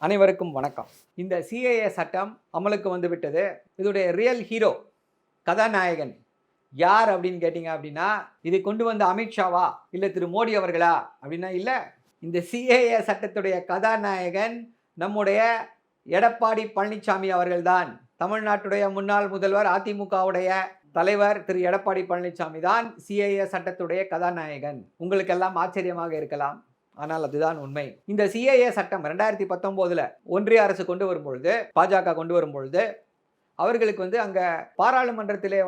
அனைவருக்கும் வணக்கம். இந்த சிஏஏ சட்டம் அமலுக்கு வந்து விட்டது. இதோடைய ரியல் ஹீரோ, கதாநாயகன் யார் அப்படின்னு கேட்டிங்க அப்படின்னா, இதை கொண்டு வந்த அமித்ஷாவா இல்லை திரு மோடி அவர்களா அப்படின்னா இல்லை. இந்த சிஏஏ சட்டத்துடைய கதாநாயகன் நம்முடைய எடப்பாடி பழனிசாமி அவர்கள்தான். தமிழ்நாட்டுடைய முன்னாள் முதல்வர், அதிமுகவுடைய தலைவர் திரு எடப்பாடி பழனிசாமி தான் சிஏஏ சட்டத்துடைய கதாநாயகன். உங்களுக்கெல்லாம் ஆச்சரியமாக இருக்கலாம், ஆனால் அதுதான் உண்மை. இந்த சிஏஏ சட்டம் 2019 ஒன்றிய அரசு கொண்டு வரும்பொழுது, பாஜக கொண்டு வரும்பொழுது அவர்களுக்கு அங்க பாராளுமன்றத்திலே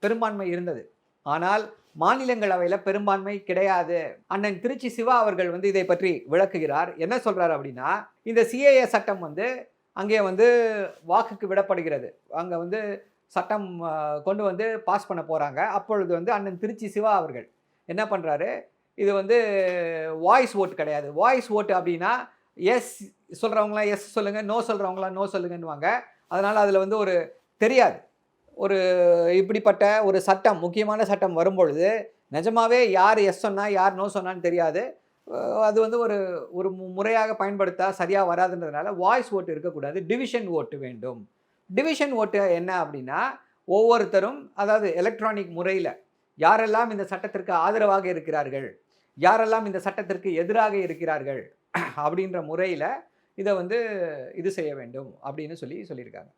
பெரும்பான்மை இருந்தது. ஆனால் மாநிலங்களவையில் பெரும்பான்மை கிடையாது. அண்ணன் திருச்சி சிவா அவர்கள் இதை பற்றி விளக்குகிறார். என்ன சொல்றாரு அப்படின்னா, இந்த சிஏஏ சட்டம் அங்கே வாக்குக்கு விடப்படுகிறது. அங்க சட்டம் கொண்டு பாஸ் பண்ண போறாங்க. அப்பொழுது அண்ணன் திருச்சி சிவா அவர்கள் என்ன பண்றாரு, இது வாய்ஸ் ஓட்டு கிடையாது. வாய்ஸ் ஓட்டு அப்படின்னா எஸ் சொல்கிறவங்களாம் எஸ் சொல்லுங்கள், நோ சொல்கிறவங்களாம் நோ சொல்லுங்கன்னுவாங்க. அதனால் அதில் ஒரு தெரியாது. ஒரு இப்படிப்பட்ட ஒரு சட்டம், முக்கியமான சட்டம் வரும்பொழுது நிஜமாவே யார் எஸ் சொன்னால் யார் நோ சொன்னான்னு தெரியாது. அது ஒரு ஒரு முறையாக பயன்படுத்தா சரியாக வராதுன்றதுனால வாய்ஸ் ஓட்டு இருக்கக்கூடாது, டிவிஷன் ஓட்டு வேண்டும். டிவிஷன் ஓட்டு என்ன அப்படின்னா, ஒவ்வொருத்தரும் அதாவது எலக்ட்ரானிக் முறையில் யாரெல்லாம் இந்த சட்டத்திற்கு ஆதரவாக இருக்கிறார்கள், யாரெல்லாம் இந்த சட்டத்திற்கு எதிராக இருக்கிறார்கள் அப்படின்ற முறையில் இதை இது செய்ய வேண்டும் அப்படின்னு சொல்லியிருக்காங்க.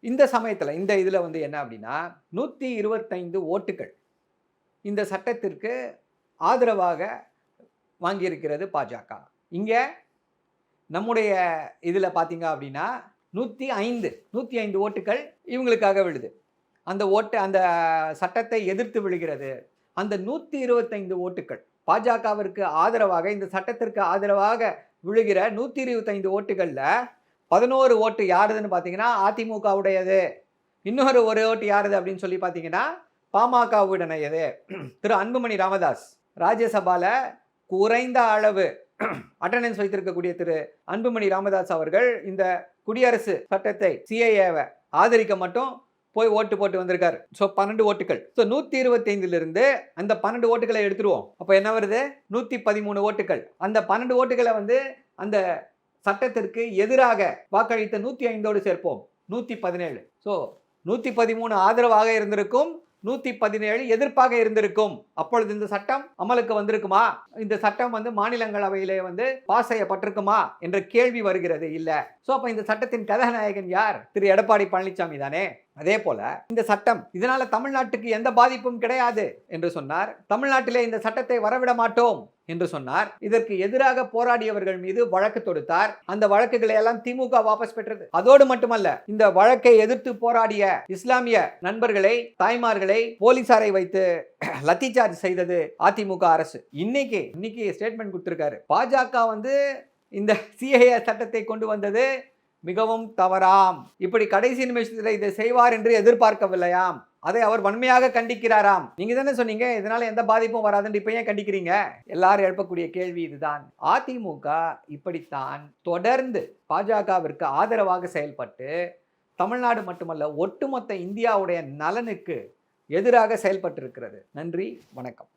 இந்த சமயத்தில் இந்த இதில் என்ன அப்படின்னா, 125 ஓட்டுகள் இந்த சட்டத்திற்கு ஆதரவாக வாங்கியிருக்கிறது பாஜக. இங்கே நம்முடைய இதில் பார்த்தீங்க அப்படின்னா 105 ஓட்டுகள் இவங்களுக்காக விழுது. அந்த அந்த சட்டத்தை எதிர்த்து விழுகிறது. அந்த 125 ஓட்டுகள் பாஜகவிற்கு ஆதரவாக, இந்த சட்டத்திற்கு ஆதரவாக விழுகிற 125 ஓட்டுகளில் 11 ஓட்டு யாருதுன்னு பார்த்தீங்கன்னா அதிமுகவுடையது. இன்னொரு ஒரு ஓட்டு யாருது அப்படின்னு சொல்லி பார்த்தீங்கன்னா பாமகவுடையது. திரு அன்புமணி ராமதாஸ் ராஜ்யசபாவில் குறைந்த அளவு அட்டண்டன்ஸ் வைத்திருக்கக்கூடிய திரு அன்புமணி ராமதாஸ் அவர்கள் இந்த குடியரசு சட்டத்தை சிஏஏவை ஆதரிக்க மட்டும் போய் ஓட்டு போட்டு வந்திருக்காரு. ஸோ 12 ஓட்டுகள். ஸோ 125 அந்த 12 ஓட்டுகளை எடுத்துருவோம். அப்போ என்ன வருது, 113 ஓட்டுகள். அந்த 12 ஓட்டுகளை அந்த சட்டத்திற்கு எதிராக வாக்களித்த 105ஓடு சேர்ப்போம், 117. ஸோ 113 ஆதரவாக இருந்திருக்கும், 117 எதிர்ப்பாக இருந்திருக்கும். அப்பொழுது இந்த சட்டம் அமலுக்கு வந்திருக்குமா? இந்த சட்டம் மாநிலங்களவையிலே பாஸ் செய்யப்பட்டிருக்குமா என்ற கேள்வி வருகிறது. இல்ல. ஸோ அப்போ இந்த சட்டத்தின் கதாநாயகன் யார்? திரு எடப்பாடி பழனிசாமி தானே. அதே போல இந்த சட்டம் இதனால தமிழ்நாட்டுக்கு எந்த பாதிப்பும் கிடையாது என்று சொன்னார். தமிழ்நாட்டிலே இந்த சட்டத்தை வரவிட மாட்டோம் என்று சொன்னார். இதற்கு எதிராக போராடியவர்கள் மீது வழக்கு தொடுத்தார். அந்த வழக்குகளை எல்லாம் திமுக வாபஸ் பெற்றது. அதோடு மட்டுமல்ல, இந்த வழக்கை எதிர்த்து போராடிய இஸ்லாமிய நண்பர்களை, தாய்மார்களை போலீசாரை வைத்து லத்தி சார்ஜ் செய்தது அதிமுக அரசு. இன்னைக்கு ஸ்டேட்மெண்ட் கொடுத்திருக்காரு. பாஜக இந்த சிஏஏ சட்டத்தை கொண்டு வந்தது மிகவும் தவறாம். இப்படி கடைசி நிமிஷத்தில் இதை செய்வார் என்று எதிர்பார்க்கவில்லையாம். அதை அவர் வன்மையாக கண்டிக்கிறாராம். நீங்க தானே சொன்னீங்க இதனால எந்த பாதிப்பும் வராதுன்னு, இப்ப ஏன் கண்டிக்கிறீங்க? எல்லாரும் எழுப்பக்கூடிய கேள்வி இதுதான். அதிமுக இப்படித்தான் தொடர்ந்து பாஜகவிற்கு ஆதரவாக செயல்பட்டு தமிழ்நாடு மட்டுமல்ல ஒட்டுமொத்த இந்தியாவுடைய நலனுக்கு எதிராக செயல்பட்டு இருக்கிறது. நன்றி, வணக்கம்.